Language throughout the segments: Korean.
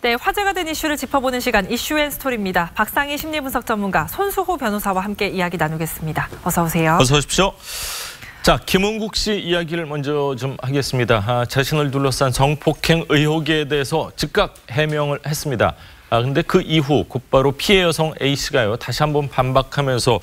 네, 화제가 된 이슈를 짚어보는 시간 이슈앤스토리입니다. 박상희 심리분석 전문가, 손수호 변호사와 함께 이야기 나누겠습니다. 어서 오세요. 어서 오십시오. 자, 김은국 씨 이야기를 먼저 좀 하겠습니다. 자신을 둘러싼 성폭행 의혹에 대해서 즉각 해명을 했습니다. 근데 그 이후 곧바로 피해 여성 A씨가요, 다시 한번 반박하면서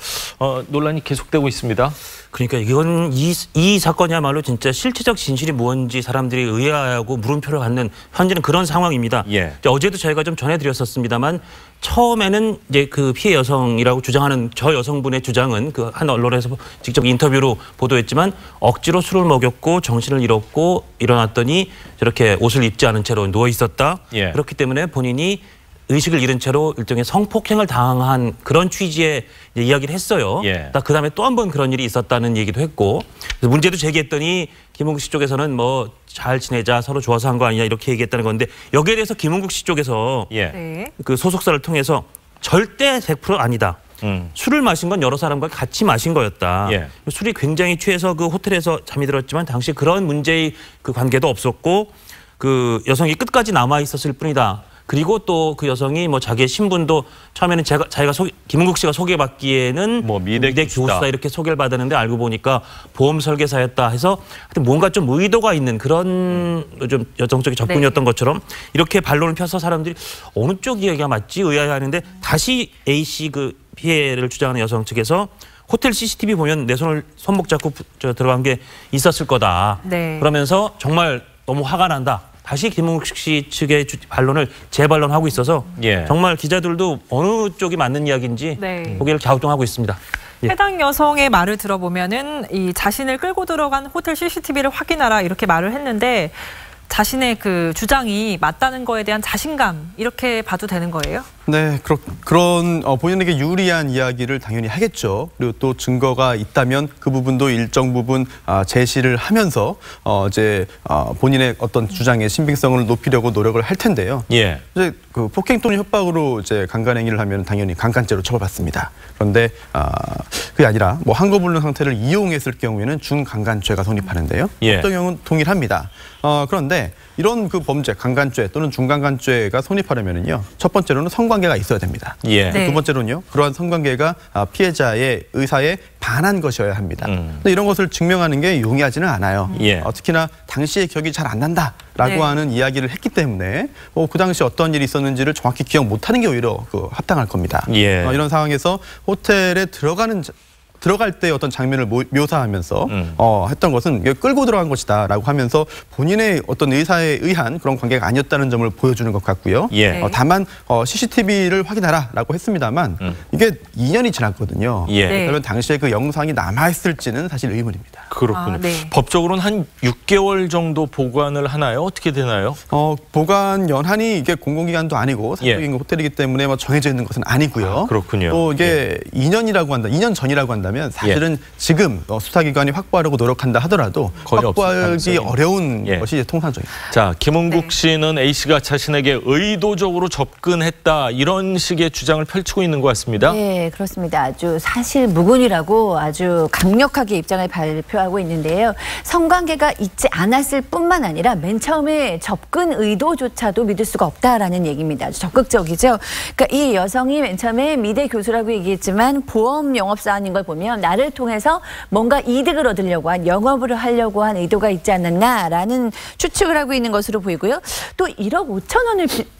논란이 계속되고 있습니다. 그러니까 이건 이 사건이야말로 진짜 실체적 진실이 뭔지 사람들이 의아해하고 물음표를 갖는 현재는 그런 상황입니다. 예. 어제도 저희가 좀 전해드렸었습니다만 처음에는 이제 그 피해 여성이라고 주장하는 저 여성분의 주장은 그 한 언론에서 직접 인터뷰로 보도했지만 억지로 술을 먹였고 정신을 잃었고 일어났더니 저렇게 옷을 입지 않은 채로 누워 있었다. 예. 그렇기 때문에 본인이 의식을 잃은 채로 일종의 성폭행을 당한 그런 취지의 이야기를 했어요. 예. 그다음에 또 한 번 그런 일이 있었다는 얘기도 했고, 그래서 문제도 제기했더니 김은국 씨 쪽에서는 뭐 잘 지내자, 서로 좋아서 한 거 아니냐 이렇게 얘기했다는 건데, 여기에 대해서 김은국 씨 쪽에서 네. 그 소속사를 통해서 절대 100% 아니다. 술을 마신 건 여러 사람과 같이 마신 거였다. 예. 술이 굉장히 취해서 그 호텔에서 잠이 들었지만 당시 그런 문제의 그 관계도 없었고 그 여성이 끝까지 남아 있었을 뿐이다. 그리고 또 그 여성이 뭐 자기의 신분도 처음에는 자기가 김은국 씨가 소개받기에는 뭐 미대 교수다 이렇게 소개를 받았는데 알고 보니까 보험 설계사였다 해서 하여튼 뭔가 좀 의도가 있는 그런 좀 여성적인 접근이었던 것처럼 이렇게 반론을 펴서 사람들이 어느 쪽 이야기가 맞지 의아해하는데, 다시 A 씨 그 피해를 주장하는 여성 측에서 호텔 CCTV 보면 내 손목 잡고 들어간 게 있었을 거다. 네. 그러면서 정말 너무 화가 난다. 다시 김은국 씨 측의 반론을 재반론하고 있어서 예. 정말 기자들도 어느 쪽이 맞는 이야기인지 네. 고개를 갸우뚱하고 있습니다. 예. 해당 여성의 말을 들어보면은 이 자신을 끌고 들어간 호텔 CCTV를 확인하라 이렇게 말을 했는데, 자신의 그 주장이 맞다는 거에 대한 자신감, 이렇게 봐도 되는 거예요? 네, 그런 본인에게 유리한 이야기를 당연히 하겠죠. 그리고 또 증거가 있다면 그 부분도 일정 부분 제시를 하면서 이제 본인의 어떤 주장의 신빙성을 높이려고 노력을 할 텐데요. 예. 이제 그 폭행 또는 협박으로 이제 강간행위를 하면 당연히 강간죄로 처벌받습니다. 그런데 그게 아니라 뭐 한거불능 상태를 이용했을 경우에는 준강간죄가 성립하는데요. 예. 어떤 경우는 동일합니다. 그런데 이런 그 범죄, 강간죄 또는 중강간죄가 성립하려면은요, 첫 번째로는 성관계가 있어야 됩니다. 예. 네. 두 번째로는요, 그러한 성관계가 피해자의 의사에 반한 것이어야 합니다. 근데 이런 것을 증명하는 게 용이하지는 않아요. 예. 특히나 당시의 기억이 잘 안 난다라고 네. 하는 이야기를 했기 때문에 그 당시 어떤 일이 있었는지를 정확히 기억 못하는 게 오히려 합당할 겁니다. 예. 이런 상황에서 호텔에 들어갈 때 어떤 장면을 묘사하면서 했던 것은 이게 끌고 들어간 것이다라고 하면서 본인의 어떤 의사에 의한 그런 관계가 아니었다는 점을 보여주는 것 같고요. 예. 다만 CCTV를 확인하라라고 했습니다만 이게 2년이 지났거든요. 예. 네. 그러면 당시에 그 영상이 남아있을지는 사실 의문입니다. 그렇군요. 네. 법적으로는 한 6개월 정도 보관을 하나요? 어떻게 되나요? 보관 연한이 이게 공공기관도 아니고 사적인 예. 호텔이기 때문에 뭐 정해져 있는 것은 아니고요. 그렇군요. 또 이게 2년 전이라고 한다면 사실은 지금 수사기관이 확보하려고 노력한다 하더라도 거의 확보하기 어려운 예. 것이 통상적입니다. 자, 김은국 네. 씨는 A씨가 자신에게 의도적으로 접근했다, 이런 식의 주장을 펼치고 있는 것 같습니다. 네, 그렇습니다. 아주 사실무근이라고 아주 강력하게 입장을 발표하고 있는데요. 성관계가 있지 않았을 뿐만 아니라 맨 처음에 접근 의도조차도 믿을 수가 없다라는 얘기입니다. 아주 적극적이죠. 그러니까 이 여성이 맨 처음에 미대 교수라고 얘기했지만 보험 영업사원인 걸 보면 나를 통해서 뭔가 이득을 얻으려고 한, 영업을 하려고 한 의도가 있지 않았나라는 추측을 하고 있는 것으로 보이고요. 또 1억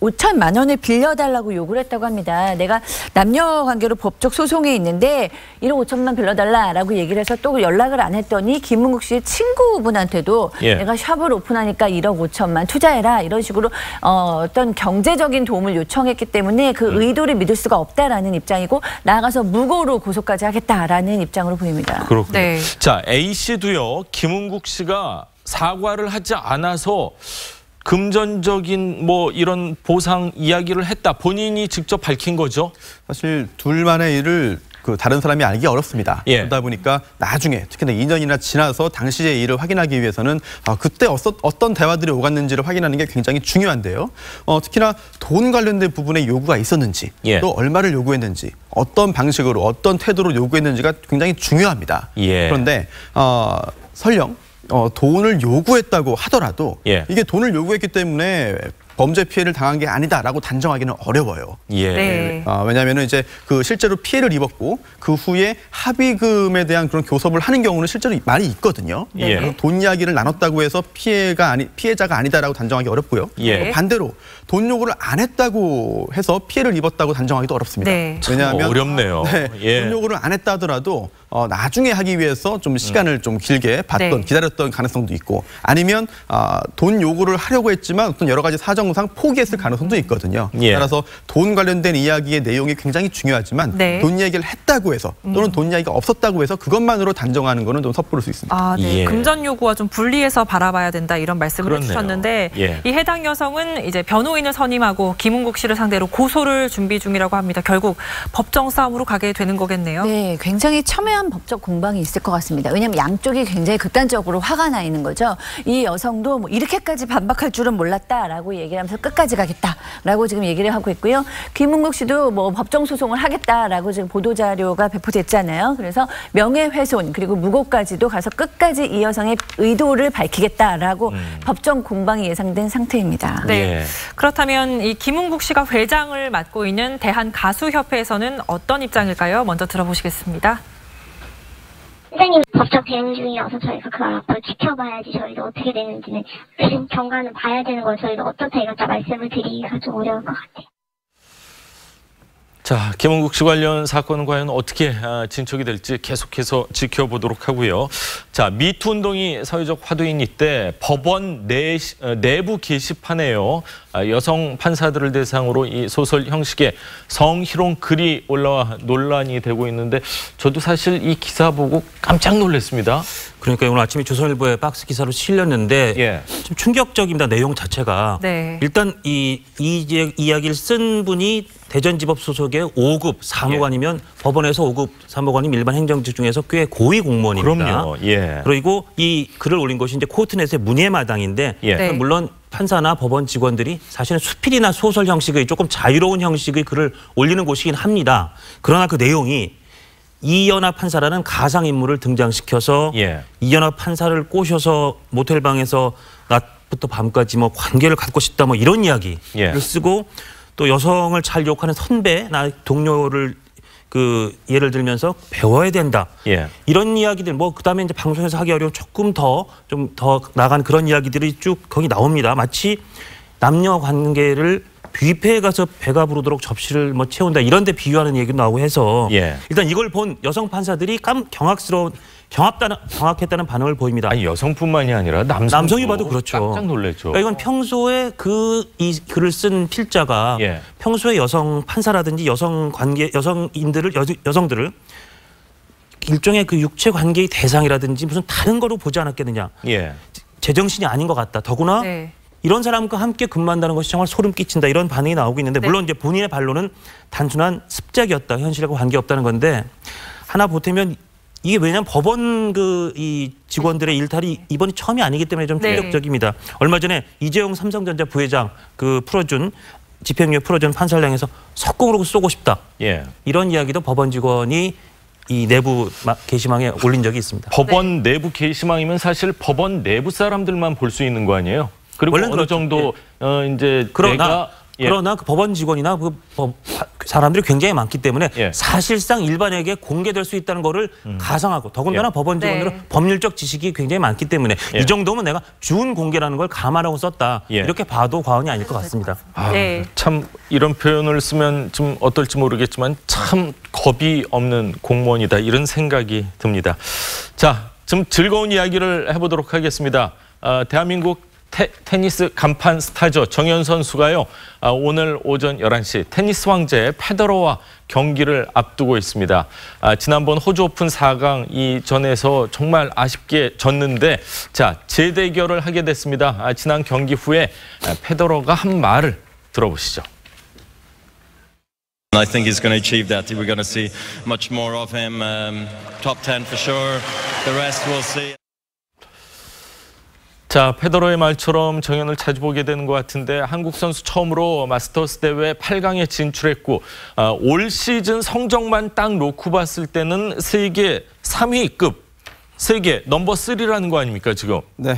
5천만 원을 빌려달라고 요구를 했다고 합니다. 내가 남녀 관계로 법적 소송에 있는데 1억 5천만 빌려달라라고 얘기를 해서 또 연락을 안 했더니 김은국 씨의 친구분한테도 예. 내가 샵을 오픈하니까 1억 5천만 투자해라, 이런 식으로 어떤 경제적인 도움을 요청했기 때문에 그 의도를 믿을 수가 없다라는 입장이고, 나아가서 무고로 고소까지 하겠다라는 입장으로 보입니다. 그렇군요. 네. 자, A씨도요, 김은국 씨가 사과를 하지 않아서 금전적인 뭐 이런 보상 이야기를 했다, 본인이 직접 밝힌 거죠? 사실 둘만의 일을 그 다른 사람이 알기 어렵습니다. 예. 그러다 보니까 나중에 특히나 2년이나 지나서 당시의 일을 확인하기 위해서는 그때 어떤 대화들이 오갔는지를 확인하는 게 굉장히 중요한데요. 특히나 돈 관련된 부분에 요구가 있었는지 예. 또 얼마를 요구했는지 어떤 방식으로 어떤 태도로 요구했는지가 굉장히 중요합니다. 예. 그런데 설령 돈을 요구했다고 하더라도 예. 이게 돈을 요구했기 때문에 범죄 피해를 당한 게 아니다라고 단정하기는 어려워요. 예. 네. 왜냐하면 이제 그 실제로 피해를 입었고 그 후에 합의금에 대한 그런 교섭을 하는 경우는 실제로 많이 있거든요. 예. 그래서 돈 이야기를 나눴다고 해서 피해자가 아니다라고 단정하기 어렵고요. 예. 반대로 돈 요구를 안 했다고 해서 피해를 입었다고 단정하기도 어렵습니다. 네. 왜냐하면 어렵네요. 네, 예. 돈 요구를 안 했다 하더라도 나중에 하기 위해서 좀 시간을 좀 길게 받던 네. 기다렸던 가능성도 있고 아니면 돈 요구를 하려고 했지만 어떤 여러 가지 사정상 포기했을 가능성도 있거든요. 예. 따라서 돈 관련된 이야기의 내용이 굉장히 중요하지만 네. 돈 이야기를 했다고 해서 또는 돈 이야기가 없었다고 해서 그것만으로 단정하는 거는 좀 섣부를 수 있습니다. 아, 네. 예. 금전 요구와 좀 분리해서 바라봐야 된다 이런 말씀을 그렇네요. 해주셨는데 예. 이 해당 여성은 이제 변호인을 선임하고 김은국 씨를 상대로 고소를 준비 중이라고 합니다. 결국 법정 싸움으로 가게 되는 거겠네요. 네, 굉장히 첨예한 법적 공방이 있을 것 같습니다. 왜냐하면 양쪽이 굉장히 극단적으로 화가 나 있는 거죠. 이 여성도 뭐 이렇게까지 반박할 줄은 몰랐다라고 얘기를 하면서 끝까지 가겠다라고 지금 얘기를 하고 있고요. 김은국 씨도 뭐 법정 소송을 하겠다라고 지금 보도 자료가 배포됐잖아요. 그래서 명예훼손 그리고 무고까지도 가서 끝까지 이 여성의 의도를 밝히겠다라고 법정 공방이 예상된 상태입니다. 네. 예. 그렇다면 이 김은국 씨가 회장을 맡고 있는 대한가수협회에서는 어떤 입장일까요? 먼저 들어보시겠습니다. 회장님 법적 대응 중이어서 저희가 그걸 앞으로 지켜봐야지 저희도 어떻게 되는지는 경과는 봐야 되는 걸 저희도 어떻게 갖다 말씀을 드리기가 좀 어려울 것 같아요. 자, 김은국 씨 관련 사건은 과연 어떻게 진척이 될지 계속해서 지켜보도록 하고요. 자, 미투 운동이 사회적 화두인 이때 법원 내부 게시판에요. 여성 판사들을 대상으로 이 소설 형식의 성희롱 글이 올라와 논란이 되고 있는데 저도 사실 이 기사 보고 깜짝 놀랐습니다. 그러니까 오늘 아침에 조선일보에 박스 기사로 실렸는데 예. 좀 충격적입니다. 내용 자체가. 네. 일단 이 이야기를 쓴 분이 대전지법 소속의 5급 사무관이면 법원에서 5급 사무관이면 일반 행정직 중에서 꽤 고위 공무원입니다. 그럼요. 예. 그리고 이 글을 올린 곳이 이제 코트넷의 문예마당인데 예. 네. 물론 판사나 법원 직원들이 사실은 수필이나 소설 형식의 조금 자유로운 형식의 글을 올리는 곳이긴 합니다. 그러나 그 내용이 이연아 판사라는 가상인물을 등장시켜서 예. 이연아 판사를 꼬셔서 모텔방에서 낮부터 밤까지 뭐 관계를 갖고 싶다 뭐 이런 이야기를 예. 쓰고 또 여성을 잘 욕하는 선배, 나 동료를 그 예를 들면서 배워야 된다. 예. 이런 이야기들 뭐 그다음에 이제 방송에서 하기 어려운 조금 더 좀 더 나간 그런 이야기들이 쭉 거기 나옵니다. 마치 남녀 관계를 뷔페에 가서 배가 부르도록 접시를 뭐 채운다 이런 데 비유하는 얘기도 나오고 해서 예. 일단 이걸 본 여성 판사들이 경악했다는 반응을 보입니다. 아니 여성뿐만이 아니라 남성이 봐도 그렇죠. 깜짝 놀랐죠. 그러니까 이건 평소에 이 글을 쓴 필자가 예. 평소에 여성 판사라든지 여성들을 일종의 그 육체 관계의 대상이라든지 무슨 다른 거로 보지 않았겠느냐. 예. 제정신이 아닌 것 같다. 더구나 네. 이런 사람과 함께 근무한다는 것이 정말 소름 끼친다. 이런 반응이 나오고 있는데 네. 물론 이제 본인의 반론은 단순한 습작이었다. 현실하고 관계없다는 건데 하나 보태면 이게 왜냐하면 법원 이 직원들의 일탈이 이번이 처음이 아니기 때문에 좀 네. 충격적입니다. 얼마 전에 이재용 삼성전자 부회장 집행유예 풀어준 판사를 향해서 석궁으로 쏘고 싶다. 예. 이런 이야기도 법원 직원이 이 내부 게시망에 올린 적이 있습니다. 법원 내부 게시망이면 사실 법원 내부 사람들만 볼 수 있는 거 아니에요? 그리고 원래는 어느 그렇죠. 정도 이제 그러나 예. 그 법원 직원이나 사람들이 굉장히 많기 때문에 예. 사실상 일반에게 공개될 수 있다는 거를 가상하고 더군다나 예. 법원 직원들은 네. 법률적 지식이 굉장히 많기 때문에 예. 이 정도면 내가 준 공개라는 걸 감안하고 썼다. 예. 이렇게 봐도 과언이 아닐 것 같습니다. 네. 참 이런 표현을 쓰면 좀 어떨지 모르겠지만 참 겁이 없는 공무원이다 이런 생각이 듭니다. 자, 좀 즐거운 이야기를 해보도록 하겠습니다. 대한민국 테니스 간판 스타죠. 정현 선수가요. 오늘 오전 11시 테니스 황제 페더러와 경기를 앞두고 있습니다. 지난번 호주 오픈 4강 이전에서 정말 아쉽게 졌는데 자, 재대결을 하게 됐습니다. 지난 경기 후에 페더러가 한 말을 들어보시죠. I think he's going to achieve that. We're going to see much more of him. Top 10 for sure. The rest we'll see. 자, 페더러의 말처럼 정연을 자주 보게 되는 것 같은데 한국 선수 처음으로 마스터스 대회 8강에 진출했고 올 시즌 성적만 딱 놓고 봤을 때는 세계 3위급, 세계 넘버 3라는 거 아닙니까 지금? 네,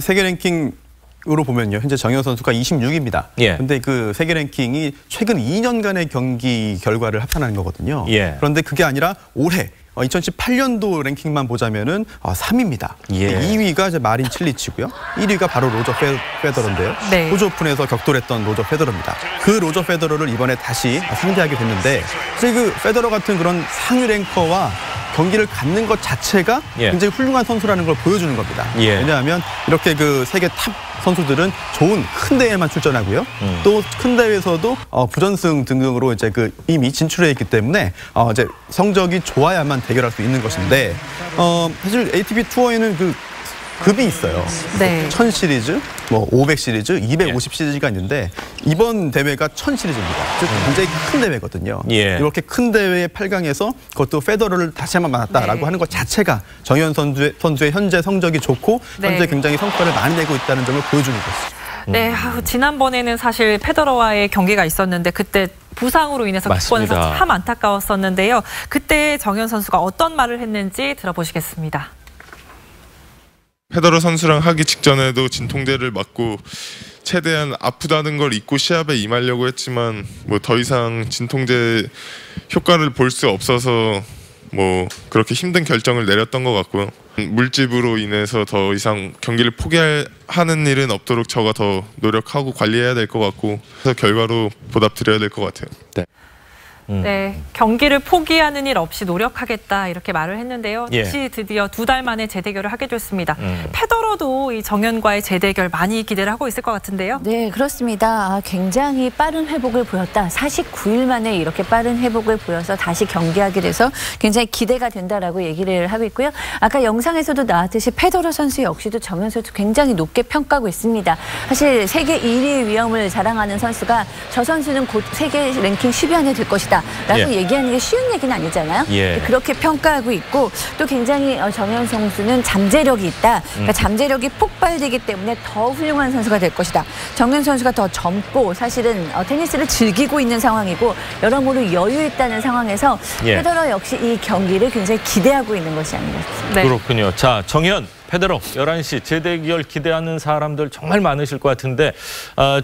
세계 랭킹으로 보면요. 현재 정연 선수가 26위입니다. 예. 근데 그 세계 랭킹이 최근 2년간의 경기 결과를 합산하는 거거든요. 예. 그런데 그게 아니라 올해 2018년도 랭킹만 보자면은 3위입니다. 예. 2위가 이제 마린 칠리치고요. 1위가 바로 로저 페더러인데요. 네. 호주 오픈에서 격돌했던 로저 페더러입니다. 그 로저 페더러를 이번에 다시 상대하게 됐는데 사실 그 페더러 같은 그런 상위 랭커와 경기를 갖는 것 자체가 예. 굉장히 훌륭한 선수라는 걸 보여주는 겁니다. 예. 왜냐하면 이렇게 그 세계 탑 선수들은 좋은 큰 대회만 출전하고요. 또 큰 대회에서도 부전승 등등으로 이제 그 이미 진출해 있기 때문에 이제 성적이 좋아야만 대결할 수 있는 것인데 사실 ATP 투어에는 그 급이 있어요. 네. 1000 시리즈, 뭐 500 시리즈, 250 시리즈가 있는데 이번 대회가 1000 시리즈입니다. 즉 굉장히 큰 대회거든요. 예. 이렇게 큰 대회의 8강에서 그것도 페더러를 다시 한번 만났다라고 네. 하는 것 자체가 정연 선수의 현재 성적이 좋고 네. 현재 굉장히 성과를 많이 내고 있다는 점을 보여주는 것이죠. 네, 지난번에는 사실 페더러와의 경기가 있었는데 그때 부상으로 인해서 맞습니다. 기권에서 참 안타까웠었는데요. 그때 정연 선수가 어떤 말을 했는지 들어보시겠습니다. 페더러 선수랑 하기 직전에도 진통제를 맞고 최대한 아프다는 걸 잊고 시합에 임하려고 했지만 뭐 더 이상 진통제 효과를 볼 수 없어서 뭐 그렇게 힘든 결정을 내렸던 것 같고요. 물집으로 인해서 더 이상 경기를 포기하는 일은 없도록 저가 더 노력하고 관리해야 될 것 같고 그래서 결과로 보답드려야 될 것 같아요. 네. 네, 경기를 포기하는 일 없이 노력하겠다 이렇게 말을 했는데요. 예. 다시 드디어 2달 만에 재대결을 하게 됐습니다. 페더러도 이 정연과의 재대결 많이 기대를 하고 있을 것 같은데요. 네, 그렇습니다. 굉장히 빠른 회복을 보였다. 49일 만에 이렇게 빠른 회복을 보여서 다시 경기하게 돼서 굉장히 기대가 된다라고 얘기를 하고 있고요. 아까 영상에서도 나왔듯이 페더러 선수 역시도 정연 선수 굉장히 높게 평가하고 있습니다. 사실 세계 1위의 위험을 자랑하는 선수가 저 선수는 곧 세계 랭킹 10위 안에 들 것이다 라고 예. 얘기하는 게 쉬운 얘기는 아니잖아요. 예. 그렇게 평가하고 있고 또 굉장히 정연 선수는 잠재력이 있다. 그러니까 잠재력이 폭발되기 때문에 더 훌륭한 선수가 될 것이다. 정연 선수가 더 젊고 사실은 테니스를 즐기고 있는 상황이고 여러모로 여유 있다는 상황에서 예. 페더러 역시 이 경기를 굉장히 기대하고 있는 것이 아닌가 싶습니다. 네. 그렇군요. 자, 정연, 페더러 11시 재대결 기대하는 사람들 정말 많으실 것 같은데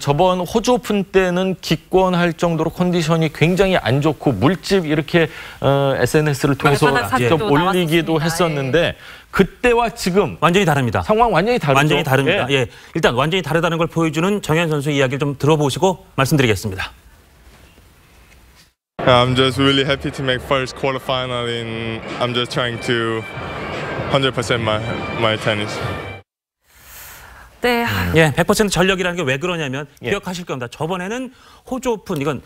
저번 호주 오픈 때는 기권할 정도로 컨디션이 굉장히 안 좋고 물집 이렇게 SNS를 통해서 직접 올리기도 나왔었습니다. 했었는데 그때와 지금 완전히 다릅니다. 상황 완전히 다르죠. 완전히 다릅니다. 예. 예, 일단 완전히 다르다는 걸 보여주는 정연 선수 이야기를 좀 들어보시고 말씀드리겠습니다. I'm just really happy to make first quarterfinal and I'm just trying to 100% my tennis. 네, 예, 100% 전력이라는 게 왜 그러냐면 예. 기억하실 겁니다. 저번에는 호주 오픈 이건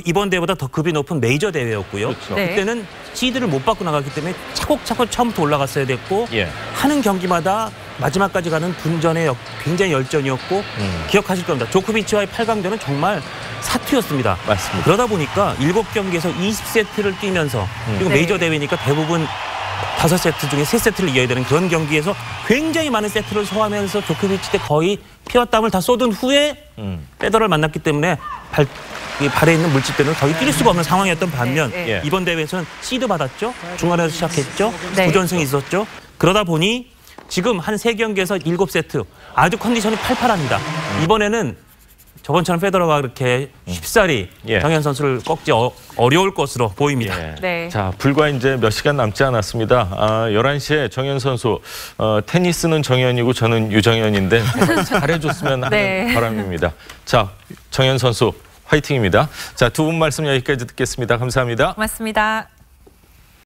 이번 대회보다 더 급이 높은 메이저 대회였고요. 그렇죠. 네. 그때는 시드를 못 받고 나갔기 때문에 차곡차곡 처음부터 올라갔어야 됐고 예. 하는 경기마다 마지막까지 가는 분전의 굉장히 열전이었고 기억하실 겁니다. 조코비치와의 8강전은 정말 사투였습니다. 맞습니다. 그러다 보니까 7경기에서 20세트를 뛰면서 그리고 네. 메이저 대회니까 대부분 5세트 중에 3세트를 이겨야 되는 그런 경기에서 굉장히 많은 세트를 소화하면서 조코비치 때 거의 피와 땀을 다 쏟은 후에 페더러를 만났기 때문에 발에 있는 물집 때문에 거의 뛸 수가 없는 상황이었던 반면 네, 네. 이번 대회에서는 시드 받았죠. 중간에서 시작했죠. 네. 부전승이 있었죠. 그러다 보니 지금 한 3경기에서 7세트 아주 컨디션이 팔팔합니다. 이번에는 저번처럼 페더러가 그렇게 쉽사리 예. 정연 선수를 꺾지 어려울 것으로 보입니다. 예. 네. 자, 불과 이제 몇 시간 남지 않았습니다. 11시에 정연 선수 테니스는 정연이고 저는 유정연인데 잘해줬으면 하는 네. 바람입니다. 자, 정연 선수 화이팅입니다. 자, 두 분 말씀 여기까지 듣겠습니다. 감사합니다. 고맙습니다.